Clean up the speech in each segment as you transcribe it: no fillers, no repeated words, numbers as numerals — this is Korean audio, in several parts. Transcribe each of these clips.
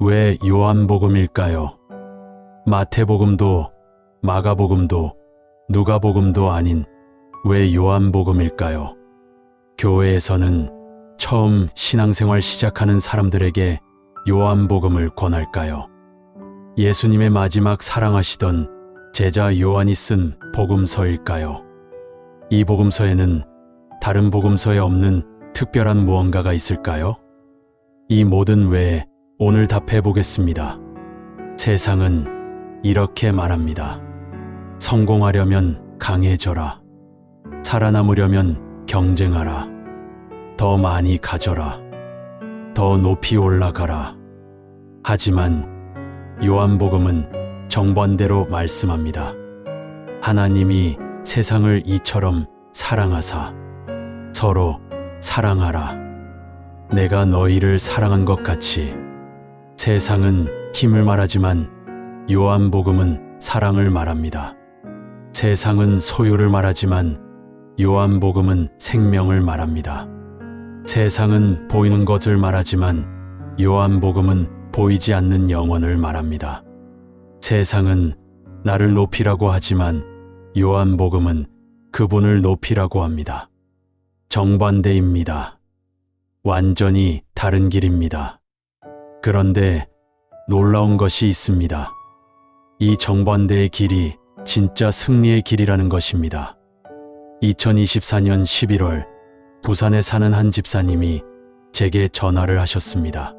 왜 요한복음일까요? 마태복음도 마가복음도 누가복음도 아닌 왜 요한복음일까요? 교회에서는 처음 신앙생활 시작하는 사람들에게 요한복음을 권할까요? 예수님의 마지막 사랑하시던 제자 요한이 쓴 복음서일까요? 이 복음서에는 다른 복음서에 없는 특별한 무언가가 있을까요? 이 모든 왜에 오늘 답해 보겠습니다. 세상은 이렇게 말합니다. 성공하려면 강해져라. 살아남으려면 경쟁하라. 더 많이 가져라. 더 높이 올라가라. 하지만 요한복음은 정반대로 말씀합니다. 하나님이 세상을 이처럼 사랑하사 서로 사랑하라. 내가 너희를 사랑한 것 같이. 세상은 힘을 말하지만 요한복음은 사랑을 말합니다. 세상은 소유를 말하지만 요한복음은 생명을 말합니다. 세상은 보이는 것을 말하지만 요한복음은 보이지 않는 영혼을 말합니다. 세상은 나를 높이라고 하지만 요한복음은 그분을 높이라고 합니다. 정반대입니다. 완전히 다른 길입니다. 그런데 놀라운 것이 있습니다. 이 정반대의 길이 진짜 승리의 길이라는 것입니다. 2024년 11월 부산에 사는 한 집사님이 제게 전화를 하셨습니다.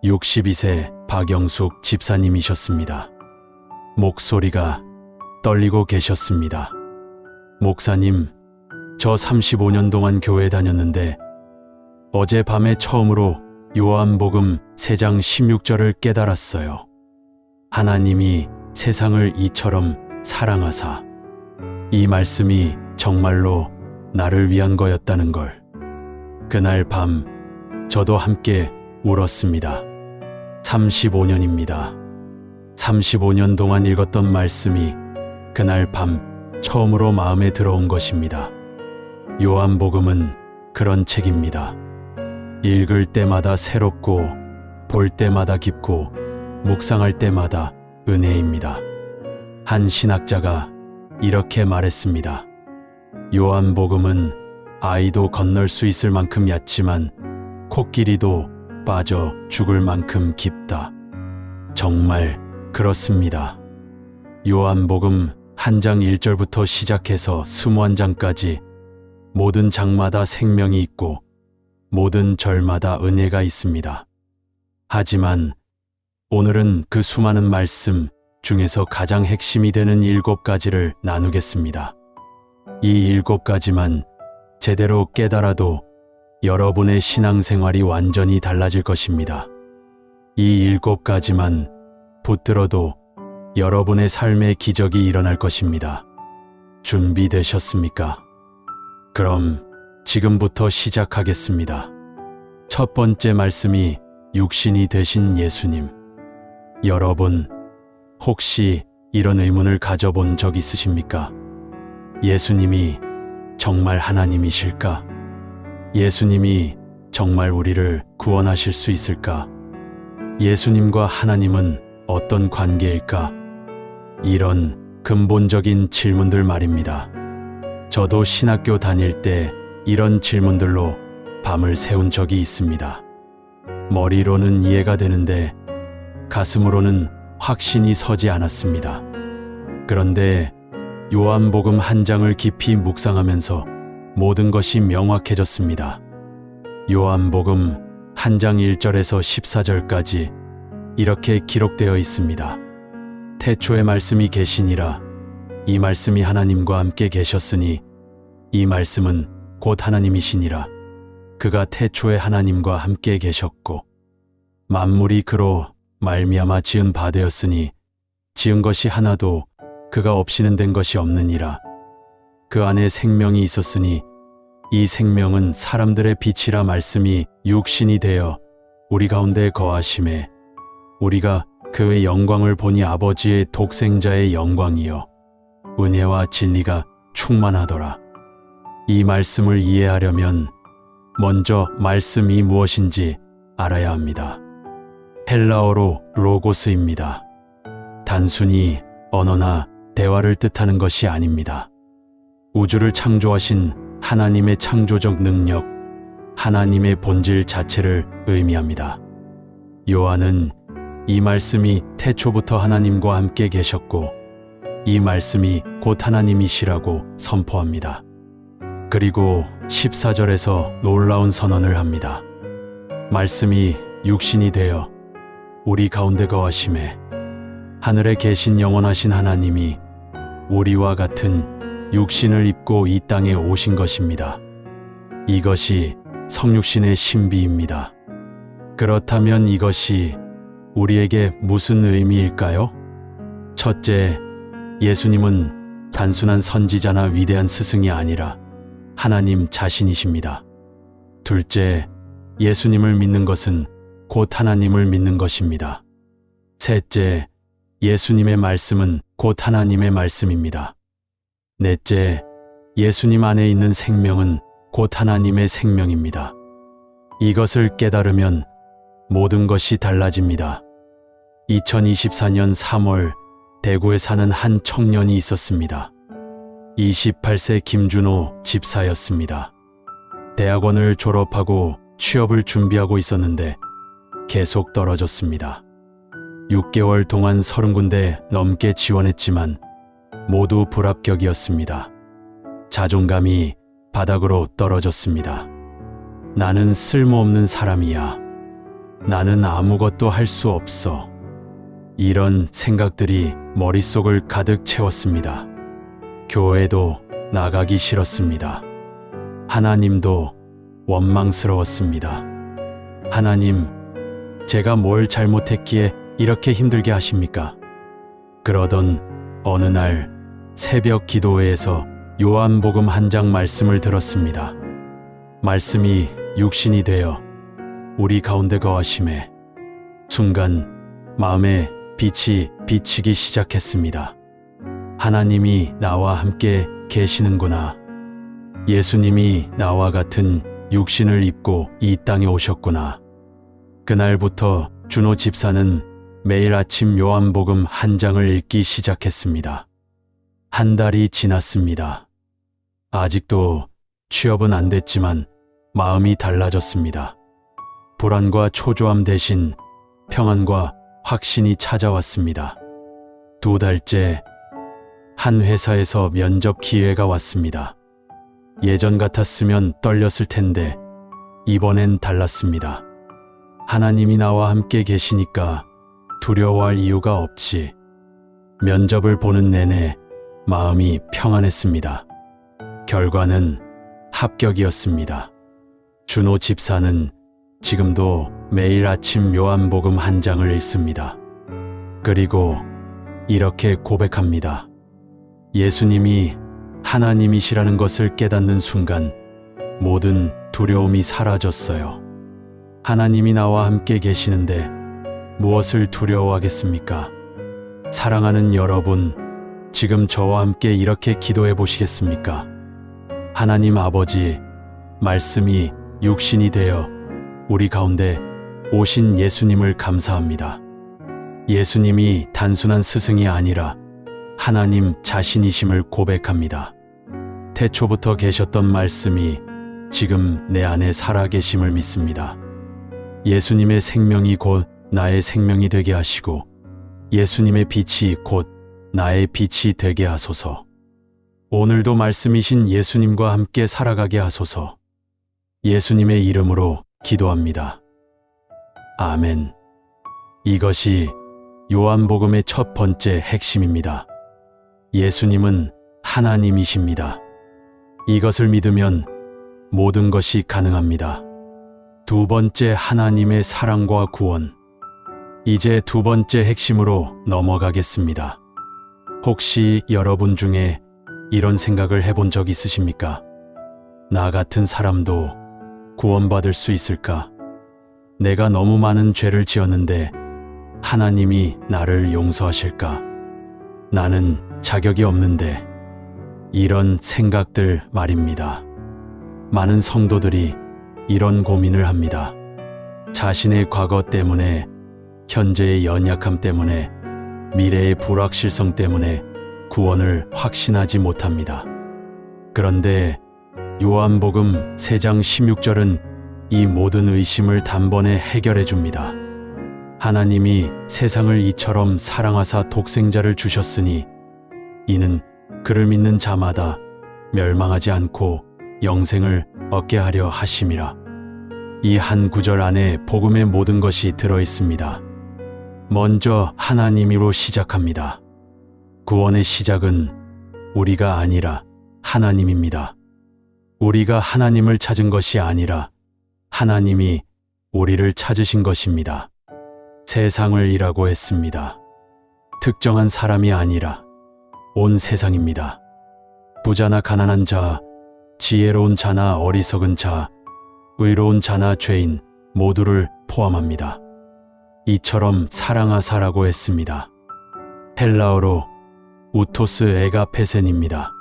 62세 박영숙 집사님이셨습니다. 목소리가 떨리고 계셨습니다. 목사님, 저 35년 동안 교회 다녔는데 어젯밤에 처음으로 요한복음 3장 16절을 깨달았어요. 하나님이 세상을 이처럼 사랑하사. 이 말씀이 정말로 나를 위한 거였다는 걸. 그날 밤 저도 함께 울었습니다. 35년입니다. 35년 동안 읽었던 말씀이 그날 밤 처음으로 마음에 들어온 것입니다. 요한복음은 그런 책입니다. 읽을 때마다 새롭고 볼 때마다 깊고 묵상할 때마다 은혜입니다. 한 신학자가 이렇게 말했습니다. 요한복음은 아이도 건널 수 있을 만큼 얕지만 코끼리도 빠져 죽을 만큼 깊다. 정말 그렇습니다. 요한복음 한 장 1절부터 시작해서 21장까지 모든 장마다 생명이 있고 모든 절마다 은혜가 있습니다. 하지만 오늘은 그 수많은 말씀 중에서 가장 핵심이 되는 7가지를 나누겠습니다. 이 7가지만 제대로 깨달아도 여러분의 신앙생활이 완전히 달라질 것입니다. 이 7가지만 붙들어도 여러분의 삶의 기적이 일어날 것입니다. 준비되셨습니까? 그럼 지금부터 시작하겠습니다. 첫 번째 말씀이 육신이 되신 예수님. 여러분, 혹시 이런 의문을 가져본 적 있으십니까? 예수님이 정말 하나님이실까? 예수님이 정말 우리를 구원하실 수 있을까? 예수님과 하나님은 어떤 관계일까? 이런 근본적인 질문들 말입니다. 저도 신학교 다닐 때 이런 질문들로 밤을 새운 적이 있습니다. 머리로는 이해가 되는데 가슴으로는 확신이 서지 않았습니다. 그런데 요한복음 한 장을 깊이 묵상하면서 모든 것이 명확해졌습니다. 요한복음 한 장 1절에서 14절까지 이렇게 기록되어 있습니다. 태초에 말씀이 계시니라. 이 말씀이 하나님과 함께 계셨으니 이 말씀은 곧 하나님이시니라. 그가 태초에 하나님과 함께 계셨고 만물이 그로 말미암아 지은 바 되었으니 지은 것이 하나도 그가 없이는 된 것이 없느니라. 그 안에 생명이 있었으니 이 생명은 사람들의 빛이라. 말씀이 육신이 되어 우리 가운데 거하심에 우리가 그의 영광을 보니 아버지의 독생자의 영광이요 은혜와 진리가 충만하더라. 이 말씀을 이해하려면 먼저 말씀이 무엇인지 알아야 합니다. 헬라어로 로고스입니다. 단순히 언어나 대화를 뜻하는 것이 아닙니다. 우주를 창조하신 하나님의 창조적 능력, 하나님의 본질 자체를 의미합니다. 요한은 이 말씀이 태초부터 하나님과 함께 계셨고 이 말씀이 곧 하나님이시라고 선포합니다. 그리고 14절에서 놀라운 선언을 합니다. 말씀이 육신이 되어 우리 가운데 거하심에 하늘에 계신 영원하신 하나님이 우리와 같은 육신을 입고 이 땅에 오신 것입니다. 이것이 성육신의 신비입니다. 그렇다면 이것이 우리에게 무슨 의미일까요? 첫째, 예수님은 단순한 선지자나 위대한 스승이 아니라 하나님 자신이십니다. 둘째, 예수님을 믿는 것은 곧 하나님을 믿는 것입니다. 셋째, 예수님의 말씀은 곧 하나님의 말씀입니다. 넷째, 예수님 안에 있는 생명은 곧 하나님의 생명입니다. 이것을 깨달으면 모든 것이 달라집니다. 2024년 3월 대구에 사는 한 청년이 있었습니다. 28세 김준호 집사였습니다. 대학원을 졸업하고 취업을 준비하고 있었는데 계속 떨어졌습니다. 6개월 동안 30군데 넘게 지원했지만 모두 불합격이었습니다. 자존감이 바닥으로 떨어졌습니다. 나는 쓸모없는 사람이야. 나는 아무것도 할 수 없어. 이런 생각들이 머릿속을 가득 채웠습니다. 교회도 나가기 싫었습니다. 하나님도 원망스러웠습니다. 하나님, 제가 뭘 잘못했기에 이렇게 힘들게 하십니까? 그러던 어느 날 새벽 기도회에서 요한복음 한 장 말씀을 들었습니다. 말씀이 육신이 되어 우리 가운데 거하심에 순간 마음에 빛이 비치기 시작했습니다. 하나님이 나와 함께 계시는구나. 예수님이 나와 같은 육신을 입고 이 땅에 오셨구나. 그날부터 준호 집사는 매일 아침 요한복음 한 장을 읽기 시작했습니다. 한 달이 지났습니다. 아직도 취업은 안 됐지만 마음이 달라졌습니다. 불안과 초조함 대신 평안과 확신이 찾아왔습니다. 2달째 한 회사에서 면접 기회가 왔습니다. 예전 같았으면 떨렸을 텐데 이번엔 달랐습니다. 하나님이 나와 함께 계시니까 두려워할 이유가 없지. 면접을 보는 내내 마음이 평안했습니다. 결과는 합격이었습니다. 준호 집사는 지금도 매일 아침 요한복음 한 장을 읽습니다. 그리고 이렇게 고백합니다. 예수님이 하나님이시라는 것을 깨닫는 순간 모든 두려움이 사라졌어요. 하나님이 나와 함께 계시는데 무엇을 두려워하겠습니까? 사랑하는 여러분, 지금 저와 함께 이렇게 기도해 보시겠습니까? 하나님 아버지, 말씀이 육신이 되어 우리 가운데 오신 예수님을 감사합니다. 예수님이 단순한 스승이 아니라 하나님 자신이심을 고백합니다. 태초부터 계셨던 말씀이 지금 내 안에 살아계심을 믿습니다. 예수님의 생명이 곧 나의 생명이 되게 하시고 예수님의 빛이 곧 나의 빛이 되게 하소서. 오늘도 말씀이신 예수님과 함께 살아가게 하소서. 예수님의 이름으로 기도합니다. 아멘. 이것이 요한복음의 첫 번째 핵심입니다. 예수님은 하나님이십니다. 이것을 믿으면 모든 것이 가능합니다. 2번째, 하나님의 사랑과 구원. 이제 2번째 핵심으로 넘어가겠습니다. 혹시 여러분 중에 이런 생각을 해본 적 있으십니까? 나 같은 사람도 구원받을 수 있을까? 내가 너무 많은 죄를 지었는데 하나님이 나를 용서하실까? 나는 자격이 없는데. 이런 생각들 말입니다. 많은 성도들이 이런 고민을 합니다. 자신의 과거 때문에 현재의 연약함 때문에, 미래의 불확실성 때문에 구원을 확신하지 못합니다. 그런데 요한복음 3장 16절은 이 모든 의심을 단번에 해결해 줍니다. 하나님이 세상을 이처럼 사랑하사 독생자를 주셨으니 이는 그를 믿는 자마다 멸망하지 않고 영생을 얻게 하려 하심이라. 이 한 구절 안에 복음의 모든 것이 들어 있습니다. 먼저 하나님으로 시작합니다. 구원의 시작은 우리가 아니라 하나님입니다. 우리가 하나님을 찾은 것이 아니라 하나님이 우리를 찾으신 것입니다. 세상을 이라고 했습니다. 특정한 사람이 아니라 온 세상입니다. 부자나 가난한 자, 지혜로운 자나 어리석은 자, 의로운 자나 죄인 모두를 포함합니다. 이처럼 사랑하사라고 했습니다. 헬라어로 우토스 에가페센입니다.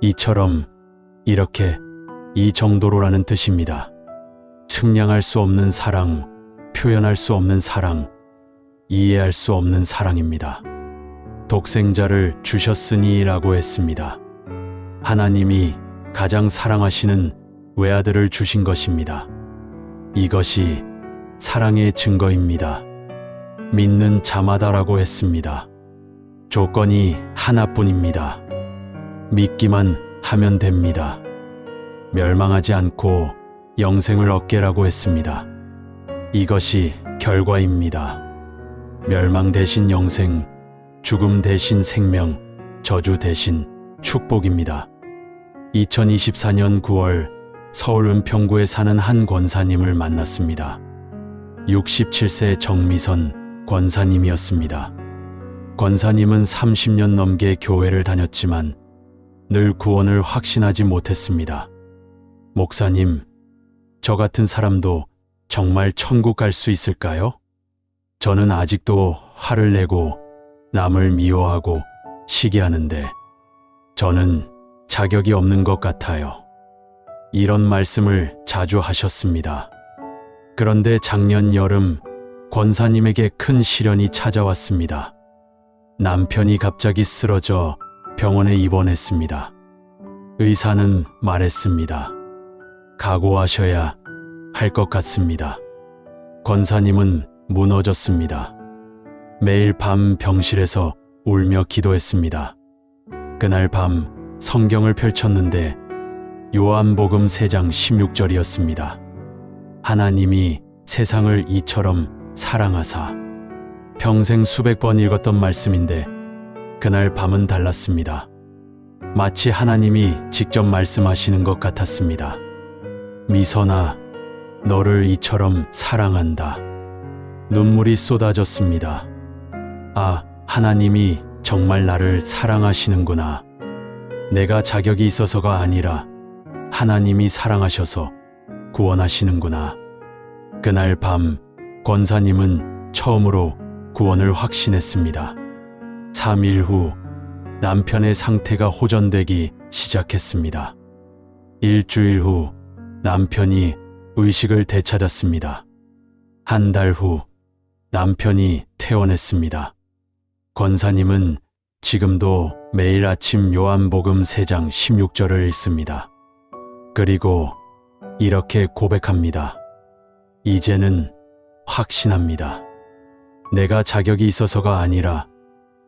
이처럼, 이렇게, 이 정도로라는 뜻입니다. 측량할 수 없는 사랑, 표현할 수 없는 사랑, 이해할 수 없는 사랑입니다. 독생자를 주셨으니라고 했습니다. 하나님이 가장 사랑하시는 외아들을 주신 것입니다. 이것이 사랑의 증거입니다. 믿는 자마다라고 했습니다. 조건이 하나뿐입니다. 믿기만 하면 됩니다. 멸망하지 않고 영생을 얻게라고 했습니다. 이것이 결과입니다. 멸망 대신 영생, 죽음 대신 생명, 저주 대신 축복입니다. 2024년 9월 서울 은평구에 사는 한 권사님을 만났습니다. 67세 정미선 권사님이었습니다. 권사님은 30년 넘게 교회를 다녔지만 늘 구원을 확신하지 못했습니다. 목사님, 저 같은 사람도 정말 천국 갈 수 있을까요? 저는 아직도 화를 내고 남을 미워하고 시기하는데 저는 자격이 없는 것 같아요. 이런 말씀을 자주 하셨습니다. 그런데 작년 여름 권사님에게 큰 시련이 찾아왔습니다. 남편이 갑자기 쓰러져 병원에 입원했습니다. 의사는 말했습니다. 각오하셔야 할 것 같습니다. 권사님은 무너졌습니다. 매일 밤 병실에서 울며 기도했습니다. 그날 밤 성경을 펼쳤는데 요한복음 3장 16절이었습니다. 하나님이 세상을 이처럼 사랑하사. 평생 수백 번 읽었던 말씀인데 그날 밤은 달랐습니다. 마치 하나님이 직접 말씀하시는 것 같았습니다. 미선아, 너를 이처럼 사랑한다. 눈물이 쏟아졌습니다. 아, 하나님이 정말 나를 사랑하시는구나. 내가 자격이 있어서가 아니라 하나님이 사랑하셔서 구원하시는구나. 그날 밤 권사님은 처음으로 구원을 확신했습니다. 3일 후 남편의 상태가 호전되기 시작했습니다. 일주일 후 남편이 의식을 되찾았습니다. 한 달 후 남편이 퇴원했습니다. 권사님은 지금도 매일 아침 요한복음 3장 16절을 읽습니다. 그리고 이렇게 고백합니다. 이제는 확신합니다. 내가 자격이 있어서가 아니라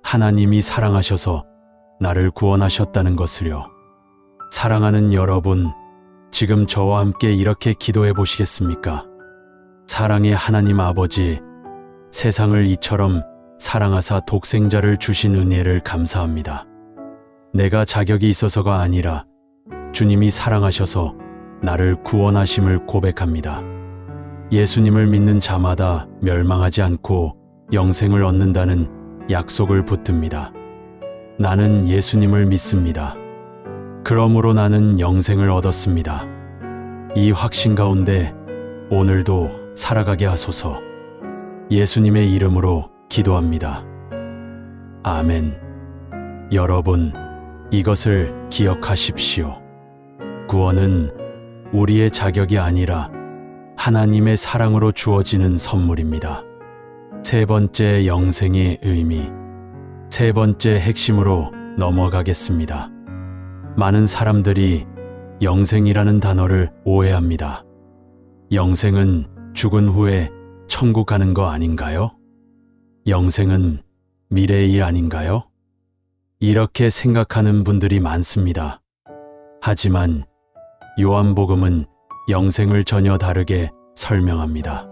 하나님이 사랑하셔서 나를 구원하셨다는 것을요. 사랑하는 여러분, 지금 저와 함께 이렇게 기도해 보시겠습니까? 사랑의 하나님 아버지, 세상을 이처럼 사랑하사 독생자를 주신 은혜를 감사합니다. 내가 자격이 있어서가 아니라 주님이 사랑하셔서 나를 구원하심을 고백합니다. 예수님을 믿는 자마다 멸망하지 않고 영생을 얻는다는 약속을 붙듭니다. 나는 예수님을 믿습니다. 그러므로 나는 영생을 얻었습니다. 이 확신 가운데 오늘도 살아가게 하소서. 예수님의 이름으로 기도합니다. 아멘. 여러분, 이것을 기억하십시오. 구원은 우리의 자격이 아니라 하나님의 사랑으로 주어지는 선물입니다. 세 번째 영생의 의미, 세 번째 핵심으로 넘어가겠습니다. 많은 사람들이 영생이라는 단어를 오해합니다. 영생은 죽은 후에 천국 가는 거 아닌가요? 영생은 미래의 일 아닌가요? 이렇게 생각하는 분들이 많습니다. 하지만 요한복음은 영생을 전혀 다르게 설명합니다.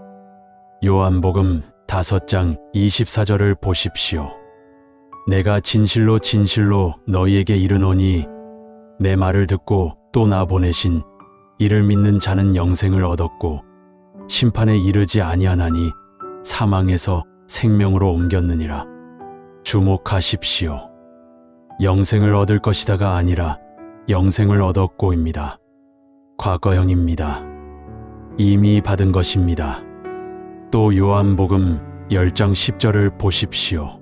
요한복음 5장 24절을 보십시오. 내가 진실로 진실로 너희에게 이르노니 내 말을 듣고 또 나 보내신 이를 믿는 자는 영생을 얻었고 심판에 이르지 아니하나니 사망에서 생명으로 옮겼느니라. 주목하십시오. 영생을 얻을 것이다가 아니라 영생을 얻었고입니다. 과거형입니다. 이미 받은 것입니다. 또 요한복음 10장 10절을 보십시오.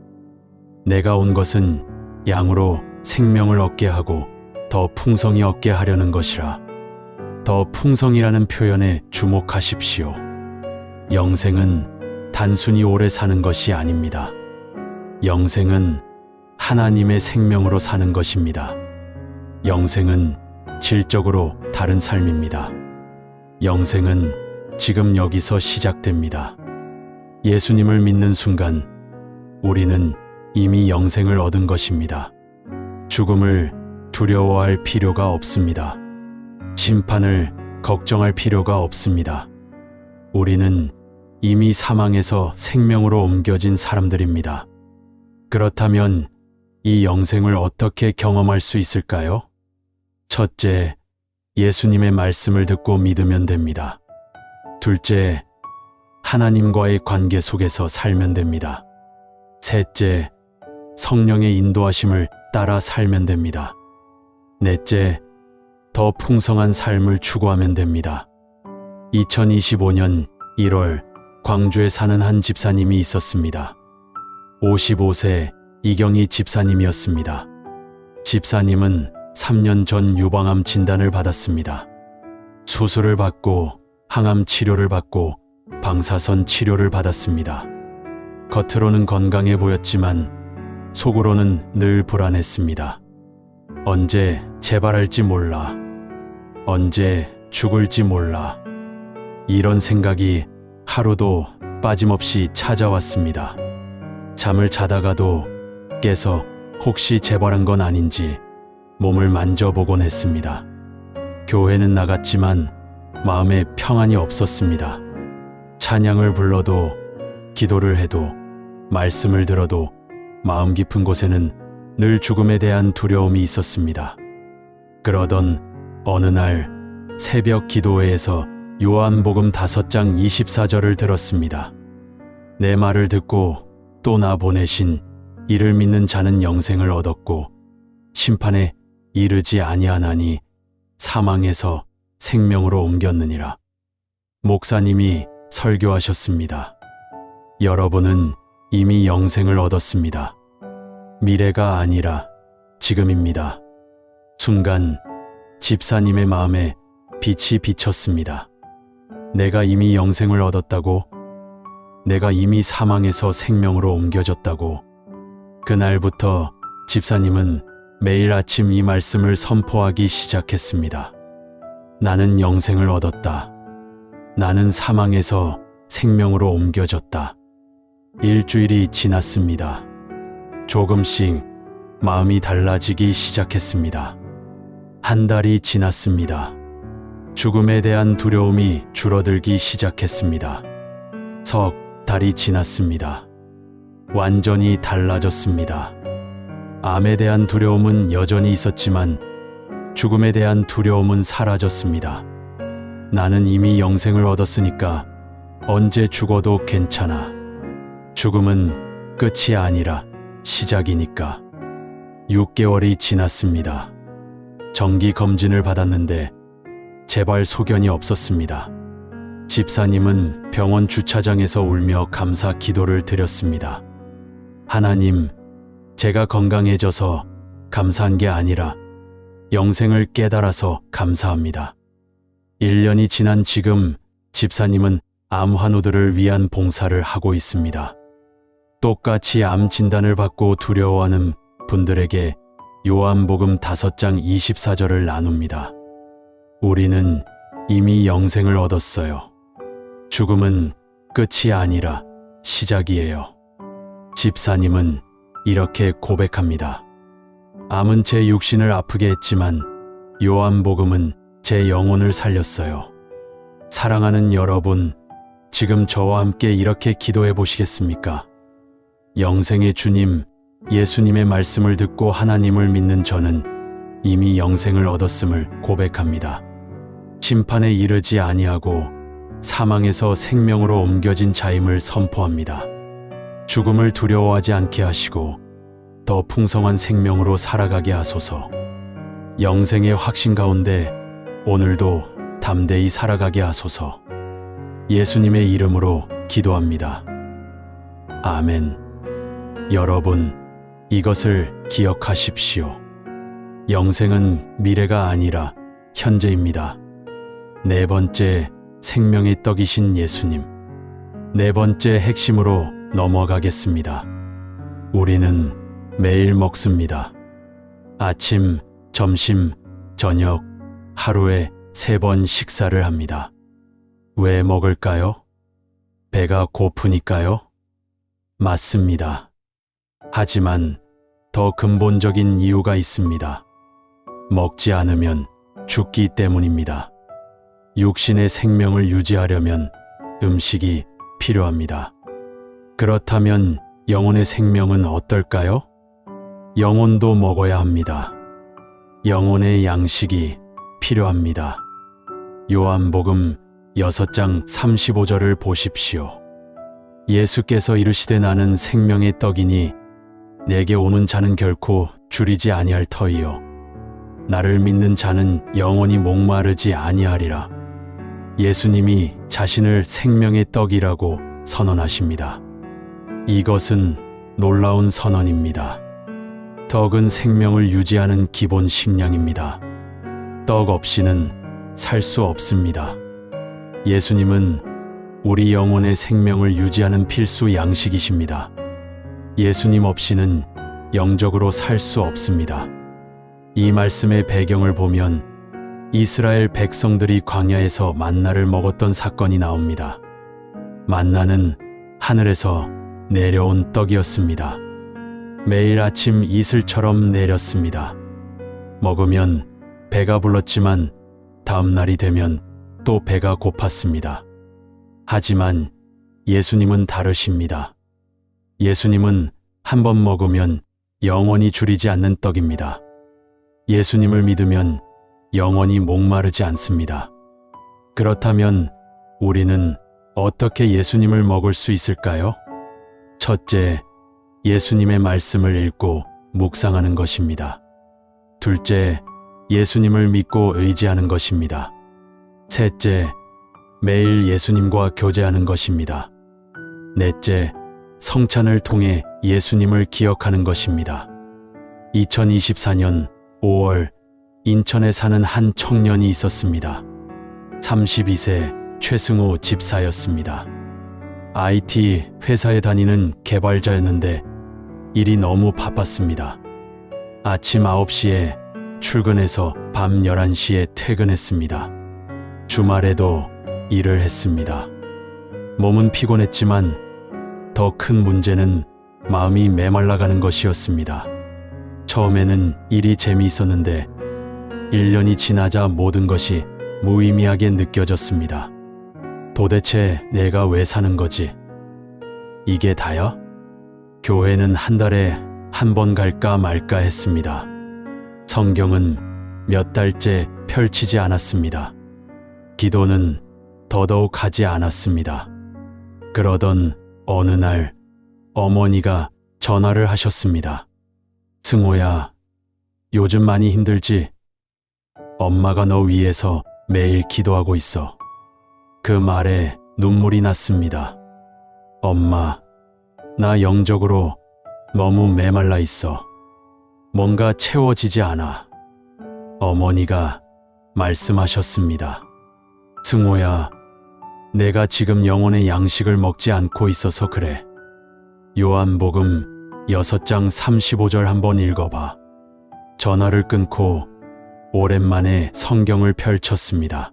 내가 온 것은 양으로 생명을 얻게 하고 더 풍성히 얻게 하려는 것이라. 더 풍성이라는 표현에 주목하십시오. 영생은 단순히 오래 사는 것이 아닙니다. 영생은 하나님의 생명으로 사는 것입니다. 영생은 질적으로 다른 삶입니다. 영생은 지금 여기서 시작됩니다. 예수님을 믿는 순간 우리는 이미 영생을 얻은 것입니다. 죽음을 두려워할 필요가 없습니다. 심판을 걱정할 필요가 없습니다. 우리는 이미 사망에서 생명으로 옮겨진 사람들입니다. 그렇다면 이 영생을 어떻게 경험할 수 있을까요? 첫째, 예수님의 말씀을 듣고 믿으면 됩니다. 둘째, 하나님과의 관계 속에서 살면 됩니다. 셋째, 성령의 인도하심을 따라 살면 됩니다. 넷째, 더 풍성한 삶을 추구하면 됩니다. 2025년 1월 광주에 사는 한 집사님이 있었습니다. 55세 이경희 집사님이었습니다. 집사님은 3년 전 유방암 진단을 받았습니다. 수술을 받고 항암 치료를 받고 방사선 치료를 받았습니다. 겉으로는 건강해 보였지만 속으로는 늘 불안했습니다. 언제 재발할지 몰라. 언제 죽을지 몰라. 이런 생각이 하루도 빠짐없이 찾아왔습니다. 잠을 자다가도 깨서 혹시 재발한 건 아닌지 몸을 만져보곤 했습니다. 교회는 나갔지만 마음에 평안이 없었습니다. 찬양을 불러도 기도를 해도 말씀을 들어도 마음 깊은 곳에는 늘 죽음에 대한 두려움이 있었습니다. 그러던 어느 날 새벽 기도회에서 요한복음 5장 24절을 들었습니다. 내 말을 듣고 또 나 보내신 이를 믿는 자는 영생을 얻었고 심판에 이르지 아니하나니 사망에서 생명으로 옮겼느니라. 목사님이 설교하셨습니다. 여러분은 이미 영생을 얻었습니다. 미래가 아니라 지금입니다. 순간 집사님의 마음에 빛이 비쳤습니다. 내가 이미 영생을 얻었다고? 내가 이미 사망에서 생명으로 옮겨졌다고? 그날부터 집사님은 매일 아침 이 말씀을 선포하기 시작했습니다. 나는 영생을 얻었다. 나는 사망에서 생명으로 옮겨졌다. 일주일이 지났습니다. 조금씩 마음이 달라지기 시작했습니다. 한 달이 지났습니다. 죽음에 대한 두려움이 줄어들기 시작했습니다. 석 달이 지났습니다. 완전히 달라졌습니다. 암에 대한 두려움은 여전히 있었지만 죽음에 대한 두려움은 사라졌습니다. 나는 이미 영생을 얻었으니까 언제 죽어도 괜찮아. 죽음은 끝이 아니라 시작이니까. 6개월이 지났습니다. 정기 검진을 받았는데 재발 소견이 없었습니다. 집사님은 병원 주차장에서 울며 감사 기도를 드렸습니다. 하나님, 제가 건강해져서 감사한 게 아니라 영생을 깨달아서 감사합니다. 1년이 지난 지금 집사님은 암 환우들을 위한 봉사를 하고 있습니다. 똑같이 암 진단을 받고 두려워하는 분들에게 요한복음 5장 24절을 나눕니다. 우리는 이미 영생을 얻었어요. 죽음은 끝이 아니라 시작이에요. 집사님은 이렇게 고백합니다. 암은 제 육신을 아프게 했지만 요한복음은 제 영혼을 살렸어요. 사랑하는 여러분, 지금 저와 함께 이렇게 기도해 보시겠습니까? 영생의 주님, 예수님의 말씀을 듣고 하나님을 믿는 저는 이미 영생을 얻었음을 고백합니다. 심판에 이르지 아니하고 사망에서 생명으로 옮겨진 자임을 선포합니다. 죽음을 두려워하지 않게 하시고 더 풍성한 생명으로 살아가게 하소서. 영생의 확신 가운데 오늘도 담대히 살아가게 하소서. 예수님의 이름으로 기도합니다. 아멘. 여러분, 이것을 기억하십시오. 영생은 미래가 아니라 현재입니다. 네 번째, 생명의 떡이신 예수님. 네 번째 핵심으로 넘어가겠습니다. 우리는 매일 먹습니다. 아침, 점심, 저녁, 하루에 3번 식사를 합니다. 왜 먹을까요? 배가 고프니까요? 맞습니다. 하지만 더 근본적인 이유가 있습니다. 먹지 않으면 죽기 때문입니다. 육신의 생명을 유지하려면 음식이 필요합니다. 그렇다면 영혼의 생명은 어떨까요? 영혼도 먹어야 합니다. 영혼의 양식이 필요합니다. 요한복음 6장 35절을 보십시오. 예수께서 이르시되 나는 생명의 떡이니 내게 오는 자는 결코 줄이지 아니할 터이요 나를 믿는 자는 영원히 목마르지 아니하리라. 예수님이 자신을 생명의 떡이라고 선언하십니다. 이것은 놀라운 선언입니다. 떡은 생명을 유지하는 기본 식량입니다. 떡 없이는 살 수 없습니다. 예수님은 우리 영혼의 생명을 유지하는 필수 양식이십니다. 예수님 없이는 영적으로 살 수 없습니다. 이 말씀의 배경을 보면 이스라엘 백성들이 광야에서 만나를 먹었던 사건이 나옵니다. 만나는 하늘에서 내려온 떡이었습니다. 매일 아침 이슬처럼 내렸습니다. 먹으면 배가 불렀지만 다음 날이 되면 또 배가 고팠습니다. 하지만 예수님은 다르십니다. 예수님은 한 번 먹으면 영원히 줄이지 않는 떡입니다. 예수님을 믿으면 영원히 목마르지 않습니다. 그렇다면 우리는 어떻게 예수님을 먹을 수 있을까요? 첫째, 예수님의 말씀을 읽고 묵상하는 것입니다. 둘째, 예수님을 믿고 의지하는 것입니다. 셋째, 매일 예수님과 교제하는 것입니다. 넷째, 성찬을 통해 예수님을 기억하는 것입니다. 2024년 5월 인천에 사는 한 청년이 있었습니다. 32세 최승호 집사였습니다. IT 회사에 다니는 개발자였는데 일이 너무 바빴습니다. 아침 9시에 출근해서 밤 11시에 퇴근했습니다. 주말에도 일을 했습니다. 몸은 피곤했지만 더 큰 문제는 마음이 메말라가는 것이었습니다. 처음에는 일이 재미있었는데 1년이 지나자 모든 것이 무의미하게 느껴졌습니다. 도대체 내가 왜 사는 거지? 이게 다야? 교회는 한 달에 한 번 갈까 말까 했습니다. 성경은 몇 달째 펼치지 않았습니다. 기도는 더더욱 하지 않았습니다. 그러던 어느 날 어머니가 전화를 하셨습니다. 승호야, 요즘 많이 힘들지? 엄마가 너 위해서 매일 기도하고 있어. 그 말에 눈물이 났습니다. 엄마, 나 영적으로 너무 메말라 있어. 뭔가 채워지지 않아. 어머니가 말씀하셨습니다. 승호야, 내가 지금 영혼의 양식을 먹지 않고 있어서 그래. 요한복음 6장 35절 한번 읽어봐. 전화를 끊고 오랜만에 성경을 펼쳤습니다.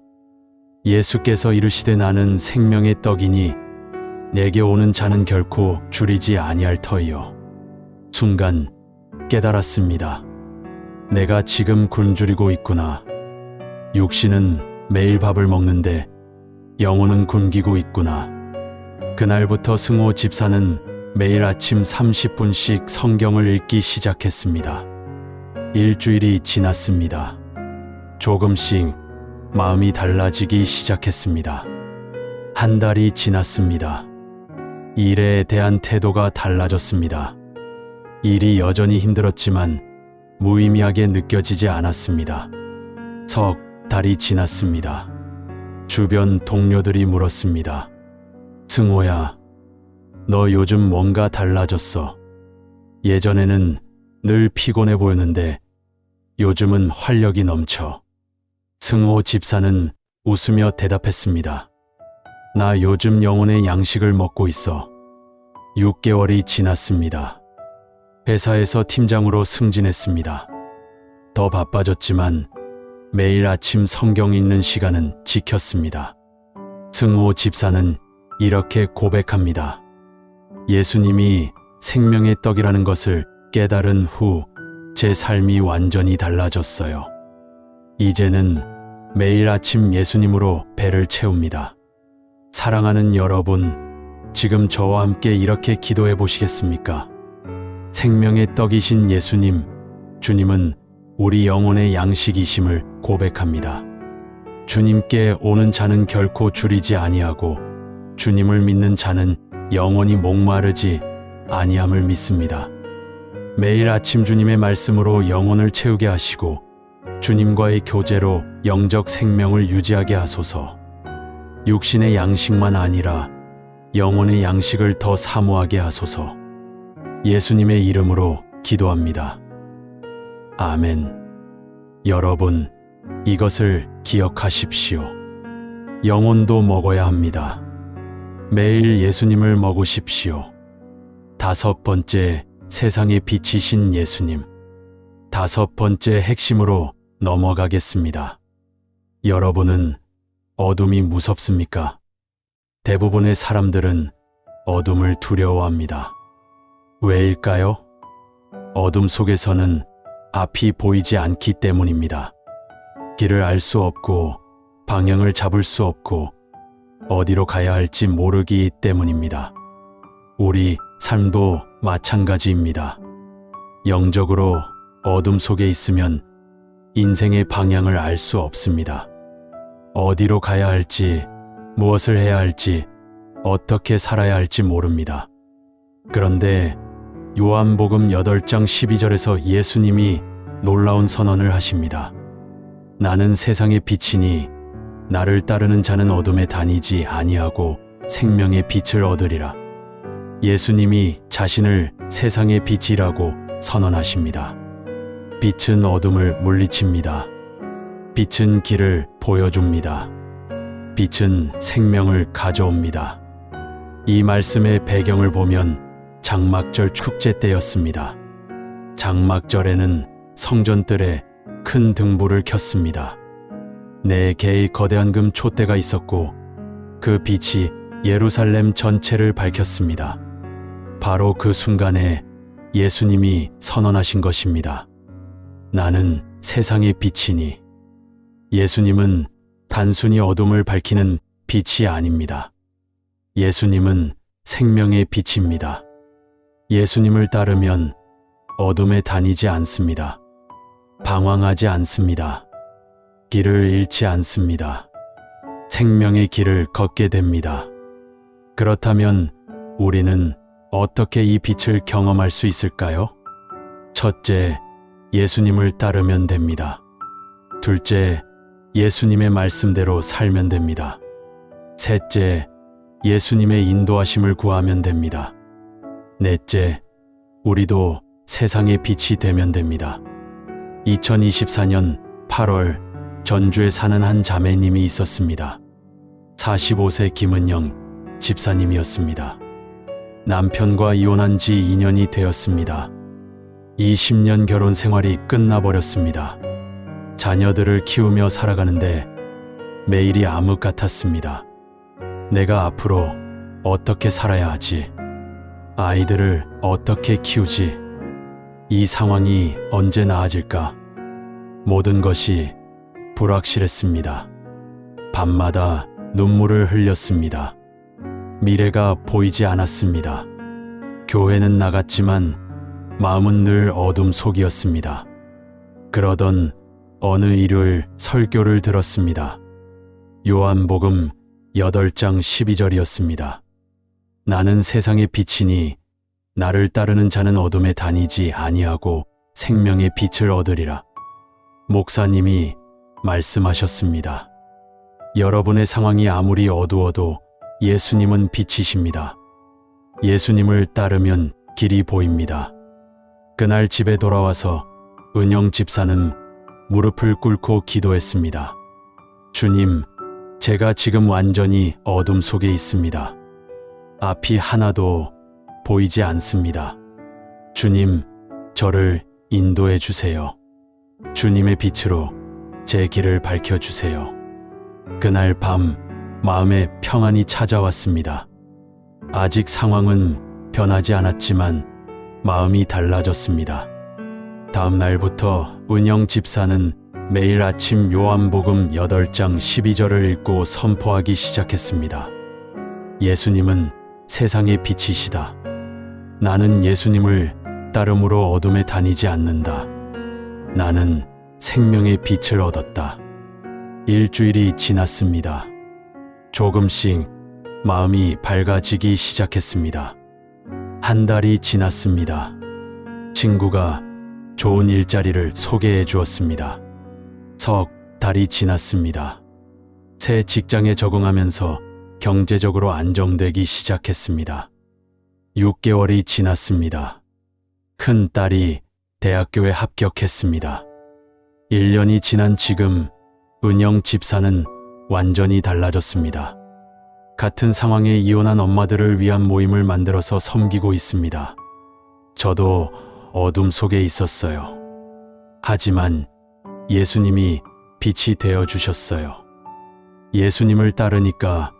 예수께서 이르시되 나는 생명의 떡이니 내게 오는 자는 결코 줄이지 아니할 터이요. 순간 깨달았습니다. 내가 지금 굶주리고 있구나. 육신은 매일 밥을 먹는데 영혼은 굶기고 있구나. 그날부터 승호 집사는 매일 아침 30분씩 성경을 읽기 시작했습니다. 일주일이 지났습니다. 조금씩 마음이 달라지기 시작했습니다. 한 달이 지났습니다. 일에 대한 태도가 달라졌습니다. 일이 여전히 힘들었지만 무의미하게 느껴지지 않았습니다. 석 달이 지났습니다. 주변 동료들이 물었습니다. 승호야, 너 요즘 뭔가 달라졌어. 예전에는 늘 피곤해 보였는데 요즘은 활력이 넘쳐. 승호 집사는 웃으며 대답했습니다. 나 요즘 영혼의 양식을 먹고 있어. 6개월이 지났습니다. 회사에서 팀장으로 승진했습니다. 더 바빠졌지만 매일 아침 성경 읽는 시간은 지켰습니다. 승호 집사는 이렇게 고백합니다. 예수님이 생명의 떡이라는 것을 깨달은 후 제 삶이 완전히 달라졌어요. 이제는 매일 아침 예수님으로 배를 채웁니다. 사랑하는 여러분, 지금 저와 함께 이렇게 기도해 보시겠습니까? 생명의 떡이신 예수님, 주님은 우리 영혼의 양식이심을 고백합니다. 주님께 오는 자는 결코 줄이지 아니하고 주님을 믿는 자는 영원히 목마르지 아니함을 믿습니다. 매일 아침 주님의 말씀으로 영혼을 채우게 하시고 주님과의 교제로 영적 생명을 유지하게 하소서. 육신의 양식만 아니라 영혼의 양식을 더 사모하게 하소서. 예수님의 이름으로 기도합니다. 아멘. 여러분, 이것을 기억하십시오. 영혼도 먹어야 합니다. 매일 예수님을 먹으십시오. 5번째, 세상의 빛이신 예수님. 5번째 핵심으로 넘어가겠습니다. 여러분은 어둠이 무섭습니까? 대부분의 사람들은 어둠을 두려워합니다. 왜일까요? 어둠 속에서는 앞이 보이지 않기 때문입니다. 길을 알 수 없고 방향을 잡을 수 없고 어디로 가야 할지 모르기 때문입니다. 우리 삶도 마찬가지입니다. 영적으로 어둠 속에 있으면 인생의 방향을 알 수 없습니다. 어디로 가야 할지, 무엇을 해야 할지, 어떻게 살아야 할지 모릅니다. 그런데 요한복음 8장 12절에서 예수님이 놀라운 선언을 하십니다. 나는 세상의 빛이니 나를 따르는 자는 어둠에 다니지 아니하고 생명의 빛을 얻으리라. 예수님이 자신을 세상의 빛이라고 선언하십니다. 빛은 어둠을 물리칩니다. 빛은 길을 보여줍니다. 빛은 생명을 가져옵니다. 이 말씀의 배경을 보면 장막절 축제 때였습니다. 장막절에는 성전뜰에 큰 등불을 켰습니다. 4개의 거대한 금 촛대가 있었고 그 빛이 예루살렘 전체를 밝혔습니다. 바로 그 순간에 예수님이 선언하신 것입니다. 나는 세상의 빛이니. 예수님은 단순히 어둠을 밝히는 빛이 아닙니다. 예수님은 생명의 빛입니다. 예수님을 따르면 어둠에 다니지 않습니다. 방황하지 않습니다. 길을 잃지 않습니다. 생명의 길을 걷게 됩니다. 그렇다면 우리는 어떻게 이 빛을 경험할 수 있을까요? 첫째, 예수님을 따르면 됩니다. 둘째, 예수님의 말씀대로 살면 됩니다. 셋째, 예수님의 인도하심을 구하면 됩니다. 넷째, 우리도 세상의 빛이 되면 됩니다. 2024년 8월 전주에 사는 한 자매님이 있었습니다. 45세 김은영 집사님이었습니다. 남편과 이혼한 지 2년이 되었습니다. 20년 결혼 생활이 끝나버렸습니다. 자녀들을 키우며 살아가는데 매일이 암흑 같았습니다. 내가 앞으로 어떻게 살아야 하지? 아이들을 어떻게 키우지? 이 상황이 언제 나아질까? 모든 것이 불확실했습니다. 밤마다 눈물을 흘렸습니다. 미래가 보이지 않았습니다. 교회는 나갔지만 마음은 늘 어둠 속이었습니다. 그러던 어느 일요일 설교를 들었습니다. 요한복음 8장 12절이었습니다. 나는 세상의 빛이니 나를 따르는 자는 어둠에 다니지 아니하고 생명의 빛을 얻으리라. 목사님이 말씀하셨습니다. 여러분의 상황이 아무리 어두워도 예수님은 빛이십니다. 예수님을 따르면 길이 보입니다. 그날 집에 돌아와서 은영 집사는 무릎을 꿇고 기도했습니다. 주님, 제가 지금 완전히 어둠 속에 있습니다. 앞이 하나도 보이지 않습니다. 주님, 저를 인도해 주세요. 주님의 빛으로 제 길을 밝혀주세요. 그날 밤 마음에 평안이 찾아왔습니다. 아직 상황은 변하지 않았지만 마음이 달라졌습니다. 다음 날부터 은영 집사는 매일 아침 요한복음 8장 12절을 읽고 선포하기 시작했습니다. 예수님은 세상의 빛이시다. 나는 예수님을 따름으로 어둠에 다니지 않는다. 나는 생명의 빛을 얻었다. 일주일이 지났습니다. 조금씩 마음이 밝아지기 시작했습니다. 한 달이 지났습니다. 친구가 좋은 일자리를 소개해 주었습니다. 석 달이 지났습니다. 새 직장에 적응하면서 경제적으로 안정되기 시작했습니다. 6개월이 지났습니다. 큰 딸이 대학교에 합격했습니다. 1년이 지난 지금 은영 집사는 완전히 달라졌습니다. 같은 상황에 이혼한 엄마들을 위한 모임을 만들어서 섬기고 있습니다. 저도 어둠 속에 있었어요. 하지만 예수님이 빛이 되어 주셨어요. 예수님을 따르니까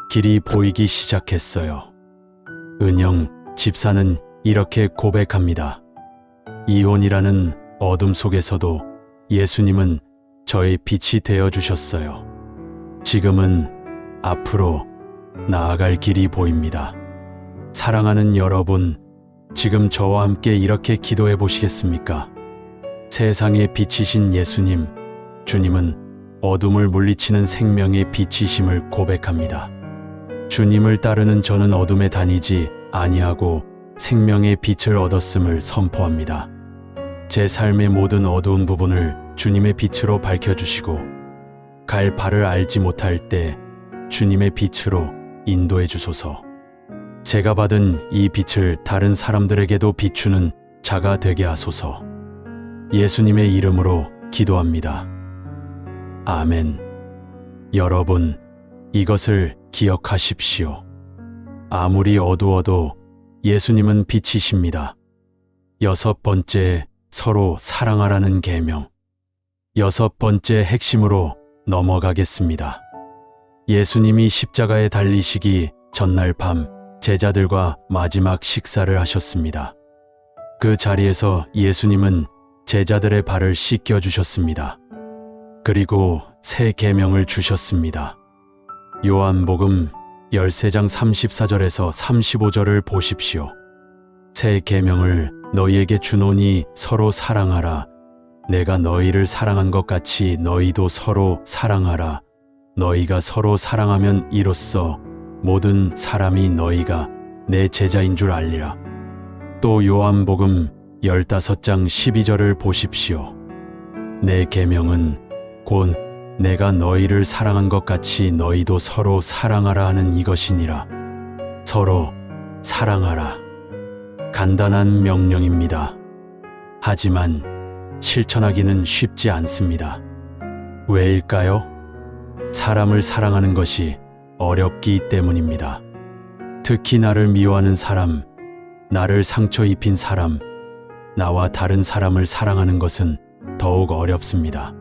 길이 보이기 시작했어요. 은영 집사는 이렇게 고백합니다. 이혼이라는 어둠 속에서도 예수님은 저의 빛이 되어 주셨어요. 지금은 앞으로 나아갈 길이 보입니다. 사랑하는 여러분, 지금 저와 함께 이렇게 기도해 보시겠습니까? 세상의 빛이신 예수님, 주님은 어둠을 물리치는 생명의 빛이심을 고백합니다. 주님을 따르는 저는 어둠에 다니지 아니하고 생명의 빛을 얻었음을 선포합니다. 제 삶의 모든 어두운 부분을 주님의 빛으로 밝혀주시고 갈 바를 알지 못할 때 주님의 빛으로 인도해 주소서. 제가 받은 이 빛을 다른 사람들에게도 비추는 자가 되게 하소서. 예수님의 이름으로 기도합니다. 아멘. 여러분, 이것을 기억하십시오. 아무리 어두워도 예수님은 빛이십니다. 6번째, 서로 사랑하라는 계명. 6번째 핵심으로 넘어가겠습니다. 예수님이 십자가에 달리시기 전날 밤 제자들과 마지막 식사를 하셨습니다. 그 자리에서 예수님은 제자들의 발을 씻겨 주셨습니다. 그리고 새 계명을 주셨습니다. 요한복음 13장 34절에서 35절을 보십시오. 새 계명을 너희에게 주노니 서로 사랑하라. 내가 너희를 사랑한 것 같이 너희도 서로 사랑하라. 너희가 서로 사랑하면 이로써 모든 사람이 너희가 내 제자인 줄 알리라. 또 요한복음 15장 12절을 보십시오. 내 계명은 곧 내가 너희를 사랑한 것 같이 너희도 서로 사랑하라 하는 이것이니라. 서로 사랑하라. 간단한 명령입니다. 하지만 실천하기는 쉽지 않습니다. 왜일까요? 사람을 사랑하는 것이 어렵기 때문입니다. 특히 나를 미워하는 사람, 나를 상처 입힌 사람, 나와 다른 사람을 사랑하는 것은 더욱 어렵습니다.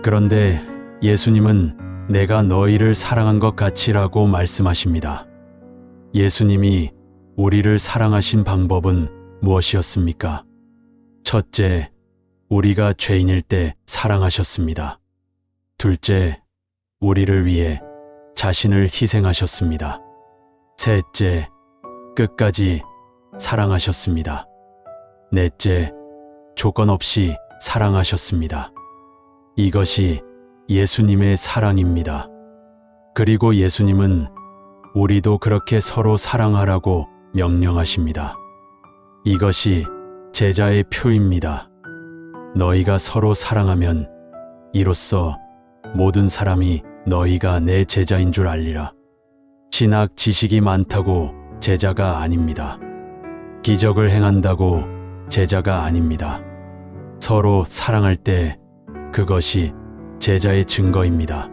그런데 예수님은 내가 너희를 사랑한 것 같이라고 말씀하십니다. 예수님이 우리를 사랑하신 방법은 무엇이었습니까? 첫째, 우리가 죄인일 때 사랑하셨습니다. 둘째, 우리를 위해 자신을 희생하셨습니다. 셋째, 끝까지 사랑하셨습니다. 넷째, 조건 없이 사랑하셨습니다. 이것이 예수님의 사랑입니다. 그리고 예수님은 우리도 그렇게 서로 사랑하라고 명령하십니다. 이것이 제자의 표입니다. 너희가 서로 사랑하면 이로써 모든 사람이 너희가 내 제자인 줄 알리라. 신학 지식이 많다고 제자가 아닙니다. 기적을 행한다고 제자가 아닙니다. 서로 사랑할 때 그것이 제자의 증거입니다.